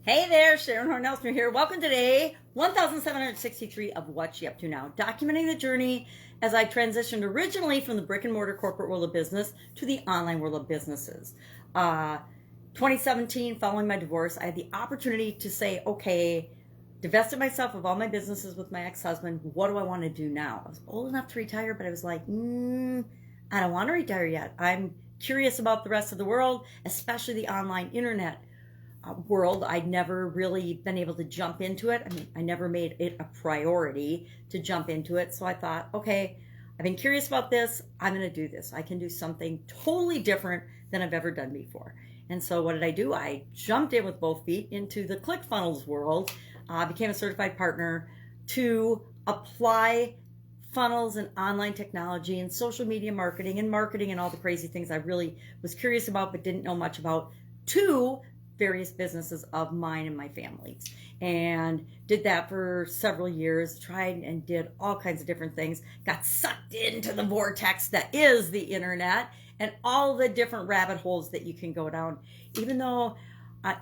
Hey there, Sharon Horne-Ellstrom here. Welcome to day 1763 of What You Up To Now, documenting the journey as I transitioned originally from the brick and mortar corporate world of business to the online world of businesses. 2017, following my divorce, I had the opportunity to say, okay, divested myself of all my businesses with my ex-husband. What do I want to do now? I was old enough to retire, but I was like, I don't want to retire yet. I'm curious about the rest of the world, especially the online internet world. I'd never really been able to jump into it. I mean, I never made it a priority to jump into it. So I thought, okay, I've been curious about this. I'm going to do this. I can do something totally different than I've ever done before. And so what did I do? I jumped in with both feet into the ClickFunnels world, became a certified partner to apply funnels and online technology and social media marketing and all the crazy things I really was curious about but didn't know much about to various businesses of mine and my family's, and did that for several years, tried and did all kinds of different things, got sucked into the vortex that is the internet and all the different rabbit holes that you can go down. Even though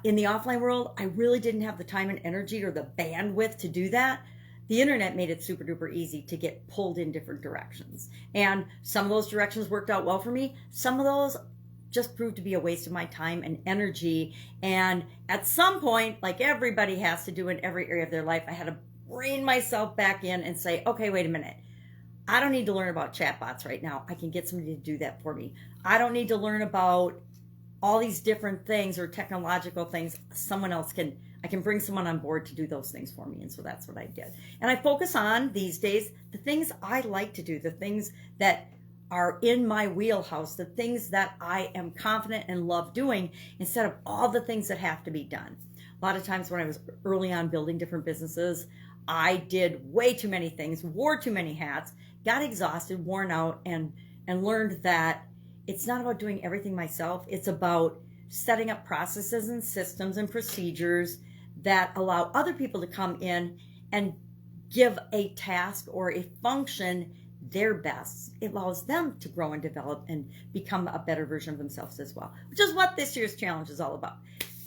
in the offline world, I really didn't have the time and energy or the bandwidth to do that, the internet made it super duper easy to get pulled in different directions. And some of those directions worked out well for me. Some of those just proved to be a waste of my time and energy. And at some point, like everybody has to do in every area of their life, I had to rein myself back in and say, okay, wait a minute. I don't need to learn about chatbots right now. I can get somebody to do that for me. I don't need to learn about all these different things or technological things. I can bring someone on board to do those things for me. And so that's what I did. And I focus on these days the things I like to do, the things that are in my wheelhouse, the things that I am confident and love doing instead of all the things that have to be done. A lot of times when I was early on building different businesses, I did way too many things, wore too many hats, got exhausted, worn out, and learned that it's not about doing everything myself. It's about setting up processes and systems and procedures that allow other people to come in and give a task or a function their best. It allows them to grow and develop and become a better version of themselves as well, which is what this year's challenge is all about.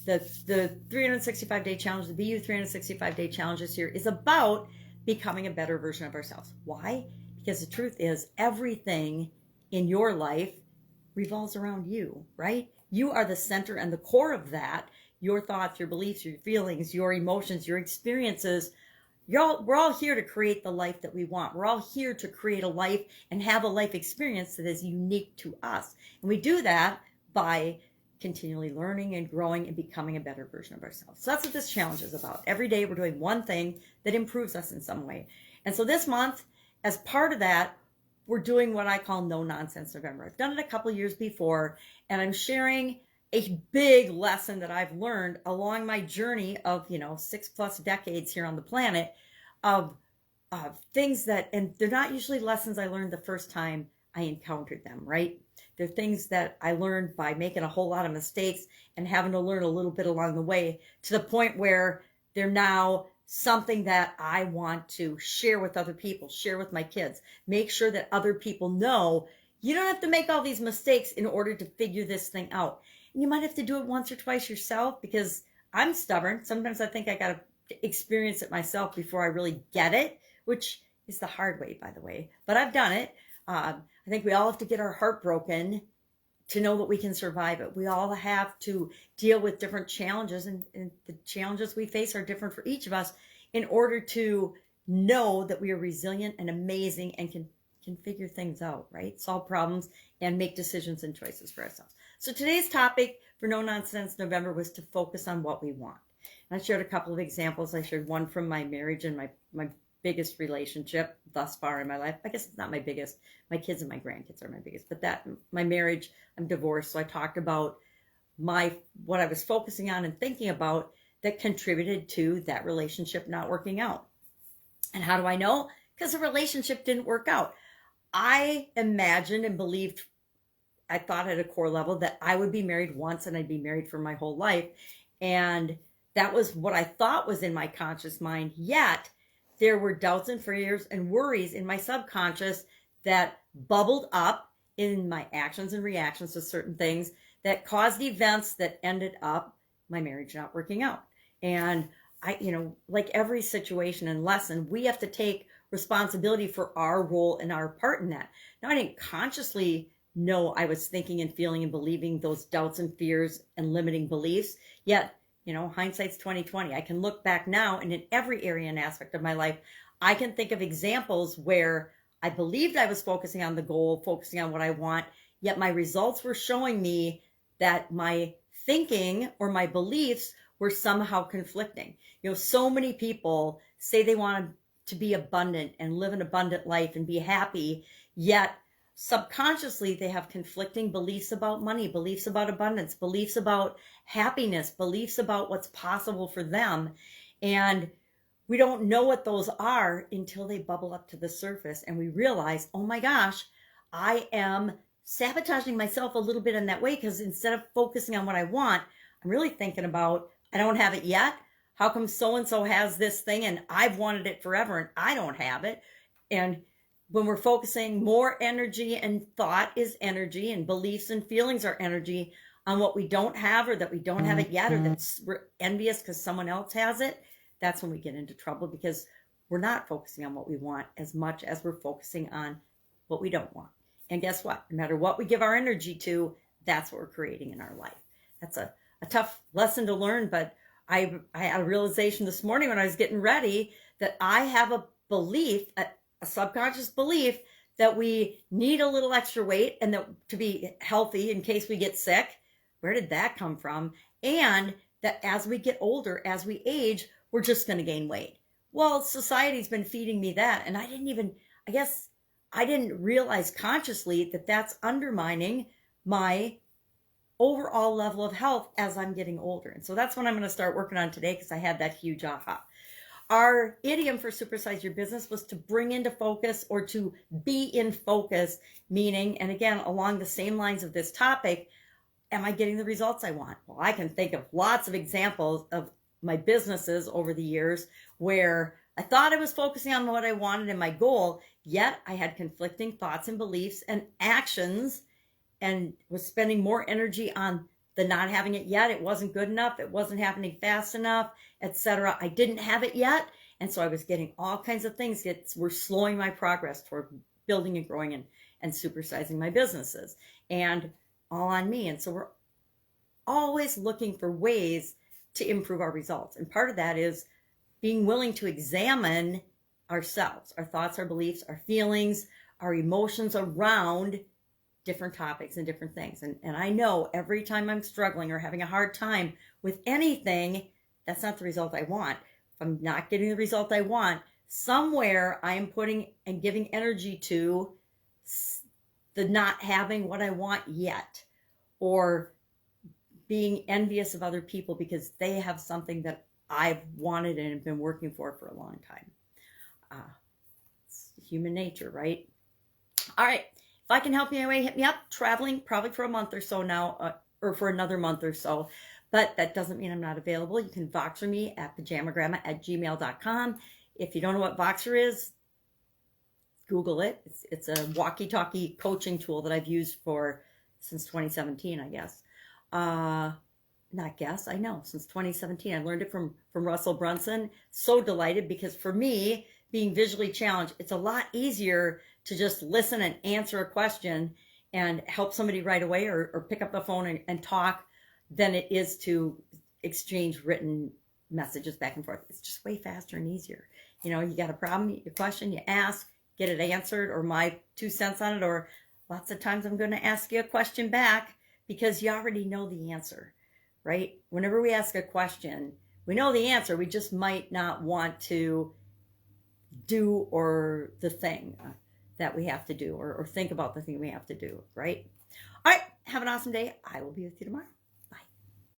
The 365-day challenge, the BU 365-day challenge this year is about becoming a better version of ourselves. Why? Because the truth is everything in your life revolves around you, right? You are the center and the core of that. Your thoughts, your beliefs, your feelings, your emotions, your experiences. We're all here to create the life that we want. We're all here to create a life and have a life experience that is unique to us. And we do that by continually learning and growing and becoming a better version of ourselves. So that's what this challenge is about. Every day we're doing one thing that improves us in some way. And so this month, as part of that, we're doing what I call No Nonsense November. I've done it a couple years before, and I'm sharing a big lesson that I've learned along my journey of, 6+ decades here on the planet of things that, and they're not usually lessons I learned the first time I encountered them, right? They're things that I learned by making a whole lot of mistakes and having to learn a little bit along the way to the point where they're now something that I want to share with other people, share with my kids, make sure that other people know you don't have to make all these mistakes in order to figure this thing out. You might have to do it once or twice yourself because I'm stubborn. Sometimes I think I got to experience it myself before I really get it, which is the hard way, by the way. But I've done it. I think we all have to get our heart broken to know that we can survive it. We all have to deal with different challenges, and the challenges we face are different for each of us in order to know that we are resilient and amazing and can figure things out, right? Solve problems and make decisions and choices for ourselves. So today's topic for No Nonsense November was to focus on what we want. And I shared a couple of examples. I shared one from my marriage and my biggest relationship thus far in my life. I guess it's not my biggest. My kids and my grandkids are my biggest. But my marriage, I'm divorced. So I talked about what I was focusing on and thinking about that contributed to that relationship not working out. And how do I know? Because the relationship didn't work out. I imagined and believed, I thought at a core level that I would be married once and I'd be married for my whole life. And that was what I thought was in my conscious mind. Yet there were doubts and fears and worries in my subconscious that bubbled up in my actions and reactions to certain things that caused events that ended up my marriage not working out. And like every situation and lesson, we have to take responsibility for our role and our part in that. Now, I didn't consciously know I was thinking and feeling and believing those doubts and fears and limiting beliefs. Yet, hindsight's 2020. I can look back now, and in every area and aspect of my life, I can think of examples where I believed I was focusing on the goal, focusing on what I want, yet my results were showing me that my thinking or my beliefs were somehow conflicting. So many people say they want to be abundant and live an abundant life and be happy, yet subconsciously they have conflicting beliefs about money, beliefs about abundance, beliefs about happiness, beliefs about what's possible for them. And we don't know what those are until they bubble up to the surface and we realize, oh my gosh, I am sabotaging myself a little bit in that way, because instead of focusing on what I want, I'm really thinking about, I don't have it yet. How come so-and-so has this thing and I've wanted it forever and I don't have it? And when we're focusing more energy, and thought is energy, and beliefs and feelings are energy, on what we don't have, or that we don't have it yet, or that's we're envious because someone else has it, that's when we get into trouble, because we're not focusing on what we want as much as we're focusing on what we don't want. And guess what? No matter what we give our energy to, that's what we're creating in our life. That's a tough lesson to learn, but I had a realization this morning when I was getting ready that I have a belief, a subconscious belief, that we need a little extra weight and that to be healthy in case we get sick. Where did that come from? And that as we get older, as we age, we're just going to gain weight. Well, society's been feeding me that. And I didn't realize consciously that that's undermining my overall level of health as I'm getting older. And so that's what I'm going to start working on today, because I had that huge aha. Our idiom for supersize your business was to bring into focus, or to be in focus, meaning, and again, along the same lines of this topic, am I getting the results I want? Well, I can think of lots of examples of my businesses over the years where I thought I was focusing on what I wanted and my goal, yet I had conflicting thoughts and beliefs and actions, and was spending more energy on the not having it yet. It wasn't good enough. It wasn't happening fast enough, etc. I didn't have it yet. And so I was getting all kinds of things that were slowing my progress toward building and growing and supersizing my businesses, and all on me. And so we're always looking for ways to improve our results. And part of that is being willing to examine ourselves, our thoughts, our beliefs, our feelings, our emotions around different topics and different things. And I know every time I'm struggling or having a hard time with anything, that's not the result I want. If I'm not getting the result I want, somewhere I am putting and giving energy to the not having what I want yet, or being envious of other people because they have something that I've wanted and have been working for a long time. It's human nature, right? All right. If I can help you anyway, hit me up. Traveling probably for a month or so now, or for another month or so. But that doesn't mean I'm not available. You can Voxer me at pajamagramma@gmail.com. If you don't know what Voxer is, Google it. It's a walkie-talkie coaching tool that I've used since 2017, I guess. I know, since 2017. I learned it from Russell Brunson. So delighted, because for me, being visually challenged, it's a lot easier to just listen and answer a question and help somebody right away, or pick up the phone and talk, than it is to exchange written messages back and forth. It's just way faster and easier. You got a problem, your question, you ask, get it answered, or my 2 cents on it, or lots of times I'm going to ask you a question back because you already know the answer, right? Whenever we ask a question, we know the answer. We just might not want to do or the thing that we have to do, or think about the thing we have to do, right? All right. Have an awesome day. I will be with you tomorrow.